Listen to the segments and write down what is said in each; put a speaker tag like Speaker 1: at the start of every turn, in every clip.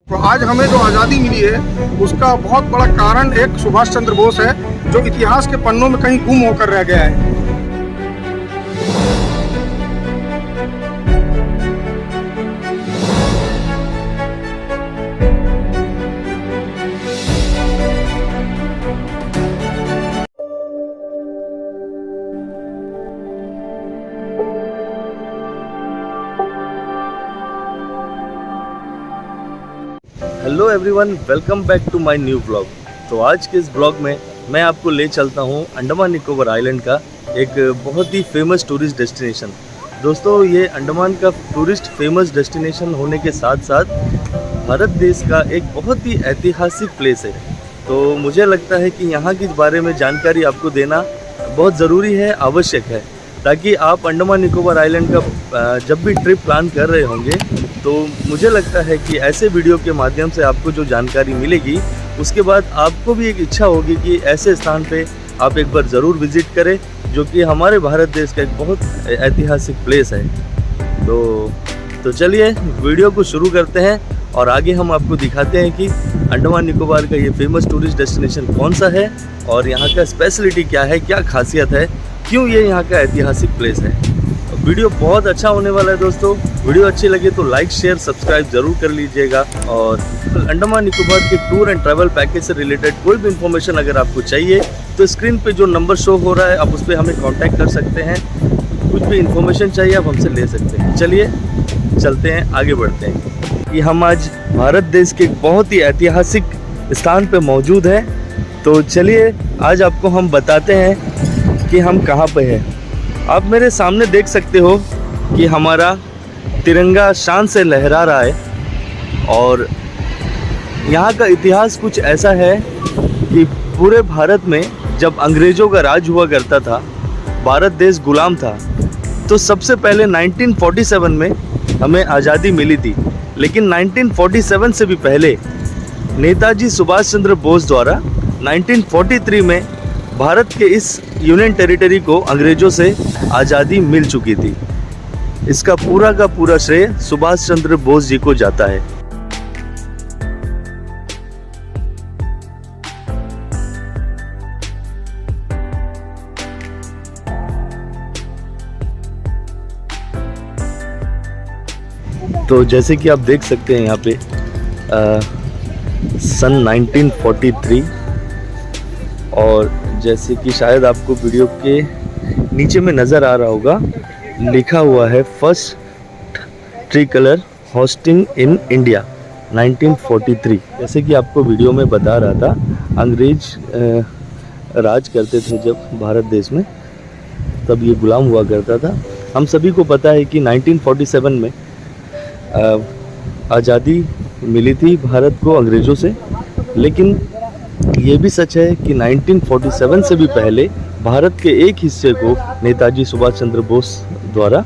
Speaker 1: तो आज हमें जो आज़ादी मिली है उसका बहुत बड़ा कारण एक सुभाष चंद्र बोस है, जो इतिहास के पन्नों में कहीं गुम होकर रह गया है।
Speaker 2: Hello everyone, welcome back to my new blog. तो आज के इस ब्लॉग में मैं आपको ले चलता हूँ अंडमान निकोबार आइलैंड का एक बहुत ही फेमस टूरिस्ट डेस्टिनेशन। दोस्तों, ये अंडमान का टूरिस्ट फेमस डेस्टिनेशन होने के साथ साथ भारत देश का एक बहुत ही ऐतिहासिक प्लेस है। तो मुझे लगता है कि यहाँ के बारे में जानकारी आपको देना बहुत ज़रूरी है, आवश्यक है, ताकि आप अंडमान निकोबार आइलैंड का जब भी ट्रिप प्लान कर रहे होंगे तो मुझे लगता है कि ऐसे वीडियो के माध्यम से आपको जो जानकारी मिलेगी उसके बाद आपको भी एक इच्छा होगी कि ऐसे स्थान पे आप एक बार ज़रूर विज़िट करें, जो कि हमारे भारत देश का एक बहुत ऐतिहासिक प्लेस है। तो चलिए वीडियो को शुरू करते हैं और आगे हम आपको दिखाते हैं कि अंडमान निकोबार का ये फेमस टूरिस्ट डेस्टिनेशन कौन सा है और यहाँ का स्पेशलिटी क्या है, क्या खासियत है, क्यों ये यहाँ का ऐतिहासिक प्लेस है। वीडियो बहुत अच्छा होने वाला है दोस्तों। वीडियो अच्छी लगे तो लाइक शेयर सब्सक्राइब ज़रूर कर लीजिएगा। और अंडमान निकोबार के टूर एंड ट्रैवल पैकेज से रिलेटेड कोई भी इन्फॉर्मेशन अगर आपको चाहिए तो स्क्रीन पे जो नंबर शो हो रहा है आप उस पर हमें कांटेक्ट कर सकते हैं। कुछ भी इन्फॉर्मेशन चाहिए आप हमसे ले सकते हैं। चलिए चलते हैं, आगे बढ़ते हैं कि हम आज भारत देश के एक बहुत ही ऐतिहासिक स्थान पर मौजूद हैं। तो चलिए आज आपको हम बताते हैं कि हम कहाँ पर हैं। आप मेरे सामने देख सकते हो कि हमारा तिरंगा शान से लहरा रहा है और यहाँ का इतिहास कुछ ऐसा है कि पूरे भारत में जब अंग्रेज़ों का राज हुआ करता था, भारत देश गुलाम था, तो सबसे पहले 1947 में हमें आज़ादी मिली थी। लेकिन 1947 से भी पहले नेताजी सुभाष चंद्र बोस द्वारा 1943 में भारत के इस यूनियन टेरिटरी को अंग्रेज़ों से आज़ादी मिल चुकी थी। इसका पूरा का पूरा श्रेय सुभाष चंद्र बोस जी को जाता है। तो जैसे कि आप देख सकते हैं यहाँ पे सन 1943 और जैसे कि शायद आपको वीडियो के नीचे में नज़र आ रहा होगा, लिखा हुआ है first tree colour hosting in India 1943। जैसे कि आपको वीडियो में बता रहा था, अंग्रेज राज करते थे जब भारत देश में, तब ये गुलाम हुआ करता था। हम सभी को पता है कि 1947 में आज़ादी मिली थी भारत को अंग्रेज़ों से। लेकिन ये भी सच है कि 1947 से भी पहले भारत के एक हिस्से को नेताजी सुभाष चंद्र बोस द्वारा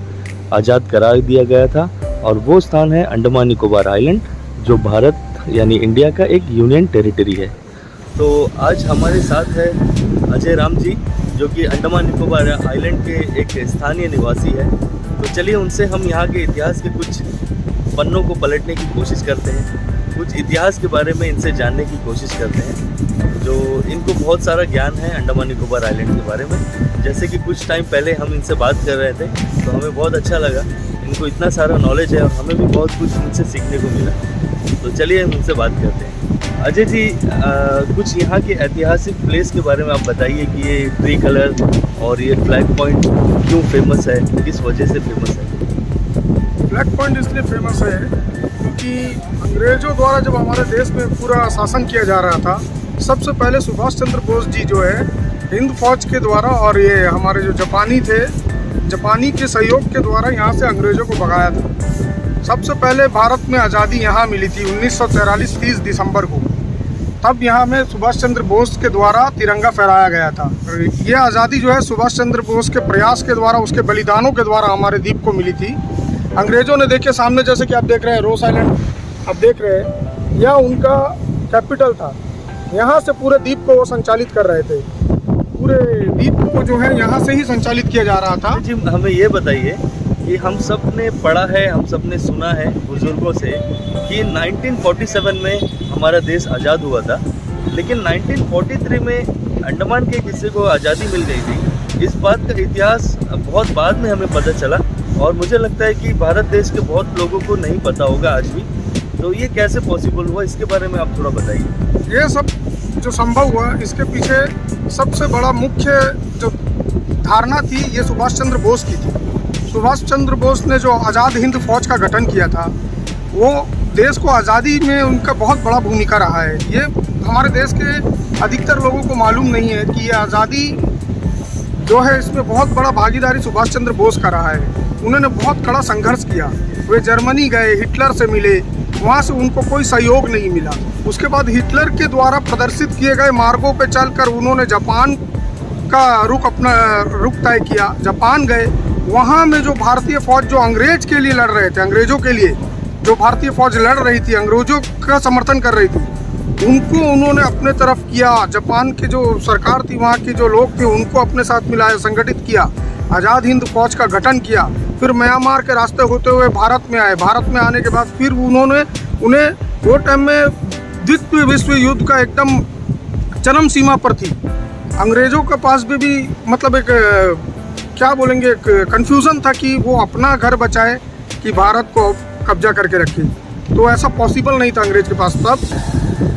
Speaker 2: आज़ाद करा दिया गया था और वो स्थान है अंडमान निकोबार आइलैंड, जो भारत यानी इंडिया का एक यूनियन टेरिटरी है। तो आज हमारे साथ है अजय राम जी, जो कि अंडमान निकोबार आइलैंड के एक स्थानीय निवासी है। तो चलिए उनसे हम यहाँ के इतिहास के कुछ पन्नों को पलटने की कोशिश करते हैं, कुछ इतिहास के बारे में इनसे जानने की कोशिश करते हैं, जो इनको बहुत सारा ज्ञान है अंडमान निकोबार आइलैंड के बारे में। जैसे कि कुछ टाइम पहले हम इनसे बात कर रहे थे तो हमें बहुत अच्छा लगा, इनको इतना सारा नॉलेज है और हमें भी बहुत कुछ इनसे सीखने को मिला। तो चलिए हम इनसे बात करते हैं। अजय जी, कुछ यहाँ के ऐतिहासिक प्लेस के बारे में आप बताइए कि ये ट्री कलर और ये फ्लैग पॉइंट क्यों फेमस है, किस वजह से फेमस है?
Speaker 1: फ्लैग पॉइंट इसलिए फेमस है क्योंकि अंग्रेजों द्वारा जब हमारे देश में पूरा शासन किया जा रहा था, सबसे पहले सुभाष चंद्र बोस जी जो है हिंद फौज के द्वारा और ये हमारे जो जापानी थे, जापानी के सहयोग के द्वारा यहाँ से अंग्रेजों को भगाया था। सबसे पहले भारत में आज़ादी यहाँ मिली थी 1943 30 दिसंबर को। तब यहाँ में सुभाष चंद्र बोस के द्वारा तिरंगा फहराया गया था। ये आज़ादी जो है सुभाष चंद्र बोस के प्रयास के द्वारा, उसके बलिदानों के द्वारा हमारे द्वीप को मिली थी। अंग्रेज़ों ने, देखिए सामने जैसे कि आप देख रहे हैं रोस आइलैंड, आप देख रहे हैं, यह उनका कैपिटल था। यहाँ से पूरे द्वीप को वो संचालित कर रहे थे। पूरे द्वीप को जो है यहाँ से ही संचालित किया जा रहा था।
Speaker 2: जी, हमें ये बताइए कि हम सब ने पढ़ा है, हम सब ने सुना है बुजुर्गों से कि 1947 में हमारा देश आज़ाद हुआ था, लेकिन 1943 में अंडमान के एक हिस्से को आज़ादी मिल गई थी। इस बात का इतिहास बहुत बाद में हमें पता चला और मुझे लगता है कि भारत देश के बहुत लोगों को नहीं पता होगा आज भी। तो ये कैसे पॉसिबल हुआ, इसके बारे में आप थोड़ा बताइए।
Speaker 1: ये सब जो संभव हुआ, इसके पीछे सबसे बड़ा मुख्य जो धारणा थी, ये सुभाष चंद्र बोस की थी। सुभाष चंद्र बोस ने जो आज़ाद हिंद फौज का गठन किया था, वो देश को आज़ादी में उनका बहुत बड़ा भूमिका रहा है। ये हमारे देश के अधिकतर लोगों को मालूम नहीं है कि ये आज़ादी जो है, इसमें बहुत बड़ा भागीदारी सुभाष चंद्र बोस का रहा है। उन्होंने बहुत कड़ा संघर्ष किया। वे जर्मनी गए, हिटलर से मिले, वहाँ से उनको कोई सहयोग नहीं मिला। उसके बाद हिटलर के द्वारा प्रदर्शित किए गए मार्गों पर चलकर उन्होंने जापान का रुख तय किया। जापान गए, वहाँ में जो भारतीय फौज जो अंग्रेज के लिए लड़ रहे थे, अंग्रेजों के लिए जो भारतीय फौज लड़ रही थी, अंग्रेजों का समर्थन कर रही थी, उनको उन्होंने अपने तरफ किया। जापान की जो सरकार थी, वहाँ के जो लोग थे, उनको अपने साथ मिलाया, संगठित किया, आज़ाद हिंद फौज का गठन किया। फिर म्यांमार के रास्ते होते हुए भारत में आए। भारत में आने के बाद फिर उन्हें वो टाइम में द्वितीय विश्व युद्ध का एकदम चरम सीमा पर थी। अंग्रेज़ों के पास भी मतलब एक क्या बोलेंगे, एक कन्फ्यूज़न था कि वो अपना घर बचाए कि भारत को कब्जा करके रखे। तो ऐसा पॉसिबल नहीं था अंग्रेज के पास। तब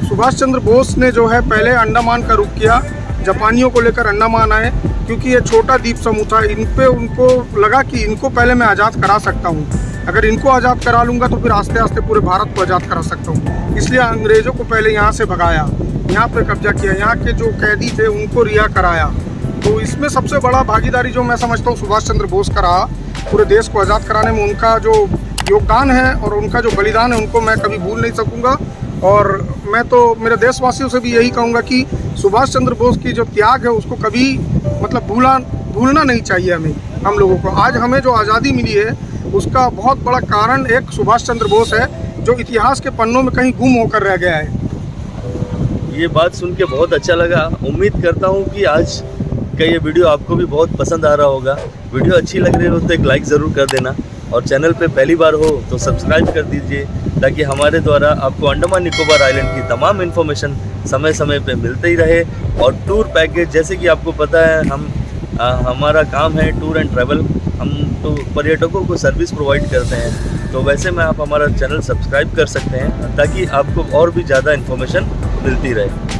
Speaker 1: सुभाष चंद्र बोस ने जो है पहले अंडमान का रुख किया, जापानियों को लेकर अंडमान आए, क्योंकि ये छोटा द्वीप समूह था। इन पे उनको लगा कि इनको पहले मैं आज़ाद करा सकता हूँ, अगर इनको आज़ाद करा लूँगा तो फिर आस्ते आस्ते पूरे भारत को आज़ाद करा सकता हूँ। इसलिए अंग्रेज़ों को पहले यहाँ से भगाया, यहाँ पे कब्जा किया, यहाँ के जो कैदी थे उनको रिहा कराया। तो इसमें सबसे बड़ा भागीदारी जो मैं समझता हूँ सुभाष चंद्र बोस का रहा। पूरे देश को आज़ाद कराने में उनका जो योगदान है और उनका जो बलिदान है, उनको मैं कभी भूल नहीं सकूँगा। और मैं तो मेरे देशवासियों से भी यही कहूँगा कि सुभाष चंद्र बोस की जो त्याग है, उसको कभी मतलब भूलना नहीं चाहिए हमें, हम लोगों को। आज हमें जो आज़ादी मिली है, उसका बहुत बड़ा कारण एक सुभाष चंद्र बोस है, जो इतिहास के पन्नों में कहीं गुम होकर रह गया है।
Speaker 2: ये बात सुन के बहुत अच्छा लगा। उम्मीद करता हूँ कि आज का ये वीडियो आपको भी बहुत पसंद आ रहा होगा। वीडियो अच्छी लग रही हो तो एक लाइक ज़रूर कर देना, और चैनल पे पहली बार हो तो सब्सक्राइब कर दीजिए, ताकि हमारे द्वारा आपको अंडमान निकोबार आइलैंड की तमाम इन्फॉर्मेशन समय समय पे मिलते ही रहे। और टूर पैकेज, जैसे कि आपको पता है, हमारा काम है टूर एंड ट्रैवल। हम तो पर्यटकों को सर्विस प्रोवाइड करते हैं, तो वैसे में आप हमारा चैनल सब्सक्राइब कर सकते हैं, ताकि आपको और भी ज़्यादा इन्फॉर्मेशन मिलती रहे।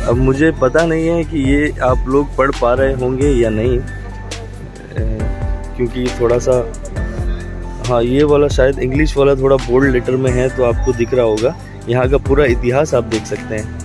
Speaker 2: अब मुझे पता नहीं है कि ये आप लोग पढ़ पा रहे होंगे या नहीं, क्योंकि थोड़ा सा, हाँ, ये वाला शायद इंग्लिश वाला थोड़ा बोल्ड लेटर में है, तो आपको दिख रहा होगा। यहाँ का पूरा इतिहास आप देख सकते हैं।